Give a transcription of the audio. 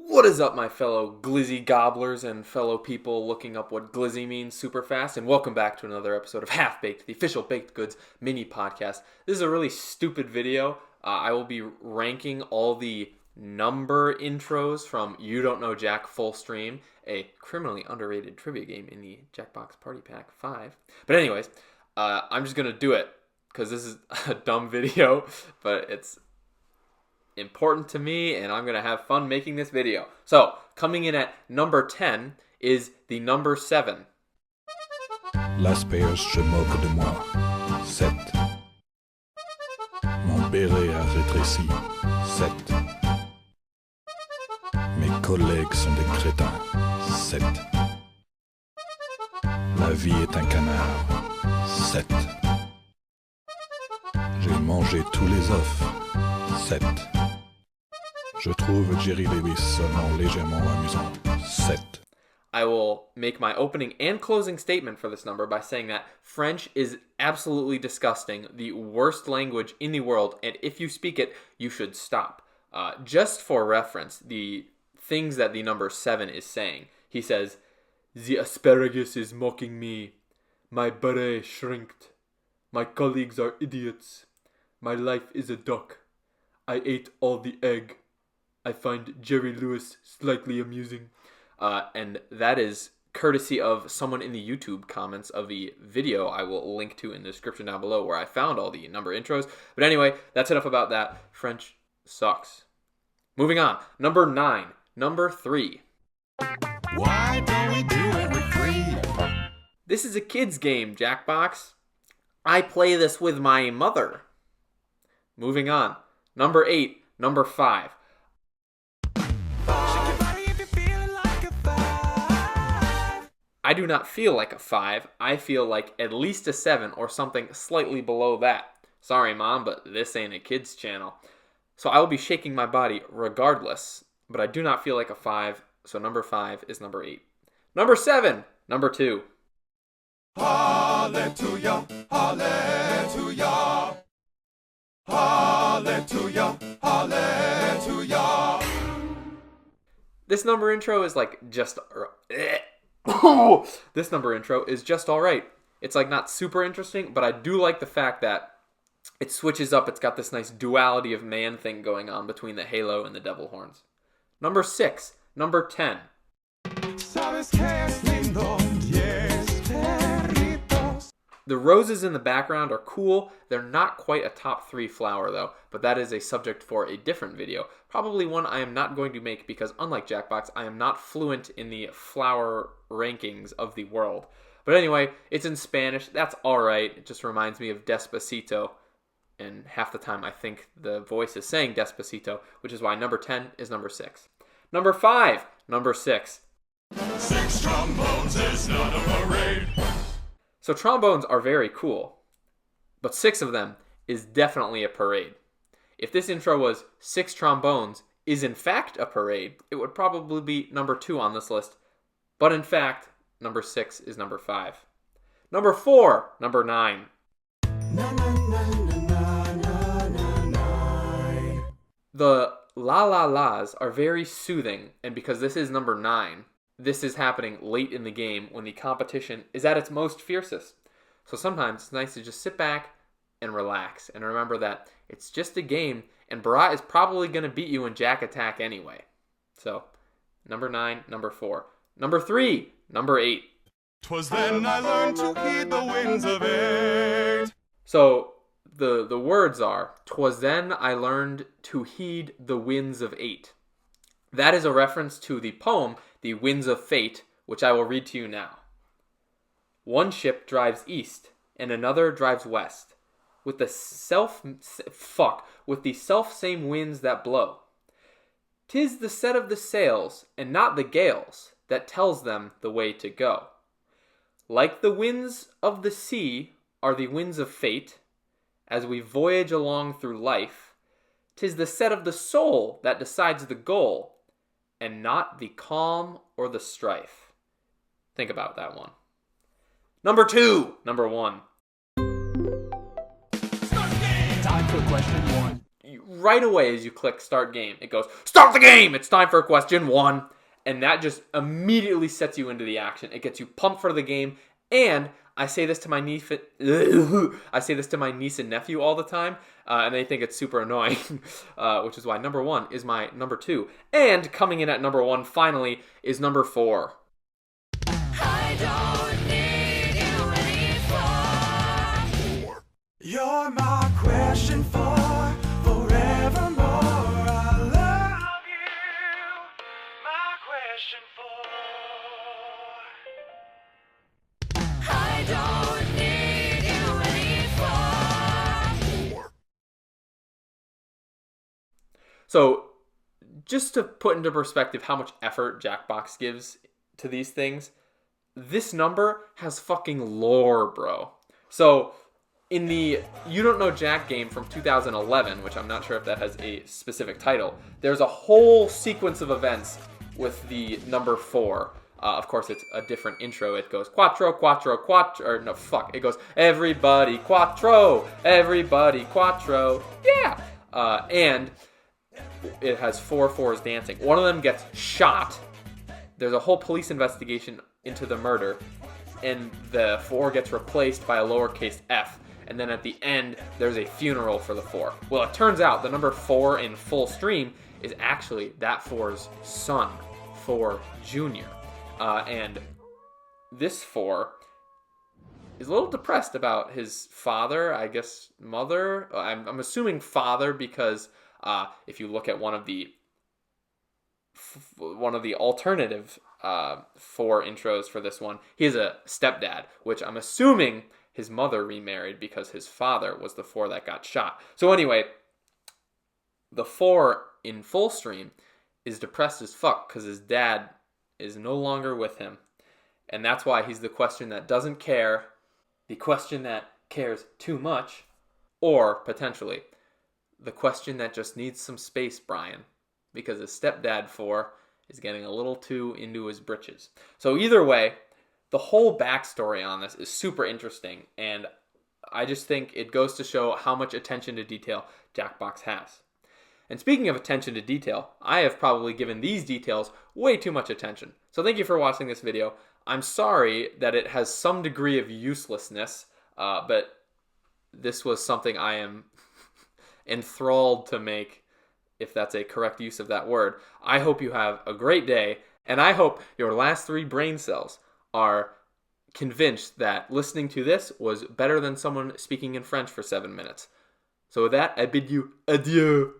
What is up, my fellow glizzy gobblers and fellow people looking up what glizzy means super fast, and welcome back to another episode of Half Baked, the official baked goods mini podcast. This is a really stupid video. I will be ranking all the number intros from You Don't Know Jack Full Stream, a criminally underrated trivia game in the Jackbox Party Pack 5. But anyways, I'm just going to do it because this is a dumb video, but it's important to me, and I'm going to have fun making this video. So, coming in at number 10 is the number 7. L'asperge se moque de moi. 7. Mon béret a rétréci. 7. Mes collègues sont des crétins. 7. La vie est un canard. 7. J'ai mangé tous les œufs. 7. Je trouve Jerry Lewis seulement légèrement amusant. 7. I will make my opening and closing statement for this number by saying that French is absolutely disgusting, the worst language in the world, and if you speak it, you should stop. Just for reference, the things that the number 7 is saying. He says, "The asparagus is mocking me. My beret shrinked. My colleagues are idiots. My life is a duck. I ate all the egg. I find Jerry Lewis slightly amusing." And that is courtesy of someone in the YouTube comments of the video I will link to in the description down below where I found all the number intros. But anyway, that's enough about that. French sucks. Moving on. Number 9. Number 3. Why don't we do it for free? This is a kid's game, Jackbox. I play this with my mother. Moving on. Number 8. Number 5. I do not feel like a 5. I feel like at least a 7 or something slightly below that. Sorry, Mom, but this ain't a kid's channel. So I will be shaking my body regardless, but I do not feel like a 5, so number 5 is number 8. Number 7, number 2. Hallelujah, hallelujah, hallelujah, hallelujah. This number intro is like just... This number intro is just alright. It's like not super interesting, but I do like the fact that it switches up. It's got this nice duality of man thing going on between the halo and the devil horns. Number 6, number 10. Sabes que es lindo, yes, perritos. The roses in the background are cool. They're not quite a top 3 flower though, but that is a subject for a different video. Probably one I am not going to make because unlike Jackbox, I am not fluent in the flower rankings of the world. But anyway, it's in Spanish. That's alright. It just reminds me of Despacito. And half the time I think the voice is saying Despacito, which is why number 10 is number 6. Number 5, number 6. 6 trombones is not a parade. So trombones are very cool, but 6 of them is definitely a parade. If this intro was 6 trombones is in fact a parade, it would probably be number 2 on this list. But in fact, number 6 is number 5. Number 4, number 9. Na, na, na, na, na, na, na. The la la las are very soothing, and because this is number 9, this is happening late in the game when the competition is at its most fiercest. So sometimes it's nice to just sit back and relax and remember that it's just a game and Barat is probably going to beat you in Jack Attack anyway. So, number 9, number 4. Number 3, number 8. 'Twas then I learned to heed the winds of 8. So, the words are, "'Twas then I learned to heed the winds of 8. That is a reference to the poem, The Winds of Fate, which I will read to you now. "One ship drives east, and another drives west, with the self-same winds that blow. 'Tis the set of the sails, and not the gales, that tells them the way to go. Like the winds of the sea are the winds of fate, as we voyage along through life. 'Tis the set of the soul that decides the goal, and not the calm or the strife." Think about that one. Number 2, number 1. Time for question 1. right away as you click start game, it goes, start the game! It's time for question 1. And that just immediately sets you into the action. It gets you pumped for the game. And I say this to my niece and nephew all the time, and they think it's super annoying, which is why number 1 is my number 2. And coming in at number 1, finally, is number 4. I don't need you anymore. You're my question for forevermore. I love you, my question for. I don't need you anymore. So, just to put into perspective how much effort Jackbox gives to these things, this number has fucking lore, bro. So, in the You Don't Know Jack game from 2011, which I'm not sure if that has a specific title, there's a whole sequence of events with the number 4. Of course, it's a different intro. It goes quattro, quattro, quattro, or no, fuck. It goes everybody quattro, yeah. And it has 4 fours dancing. One of them gets shot. There's a whole police investigation into the murder, and the 4 gets replaced by a lowercase f. And then at the end, there's a funeral for the 4. Well, it turns out the number 4 in full stream is actually that 4's son, 4 Jr. And this 4 is a little depressed about his father, I guess mother. I'm assuming father because if you look at one of the alternative 4 intros for this one, he is a stepdad, which I'm assuming his mother remarried because his father was the 4 that got shot. So anyway, the 4 in full stream is depressed as fuck because his dad is no longer with him. And that's why he's the question that doesn't care, the question that cares too much, or potentially the question that just needs some space, Brian, because his stepdad 4 is getting a little too into his britches. So either way, the whole backstory on this is super interesting, and I just think it goes to show how much attention to detail Jackbox has. And speaking of attention to detail, I have probably given these details way too much attention. So thank you for watching this video. I'm sorry that it has some degree of uselessness, but this was something I am enthralled to make, if that's a correct use of that word. I hope you have a great day, and I hope your last 3 brain cells are convinced that listening to this was better than someone speaking in French for 7 minutes. So with that, I bid you adieu.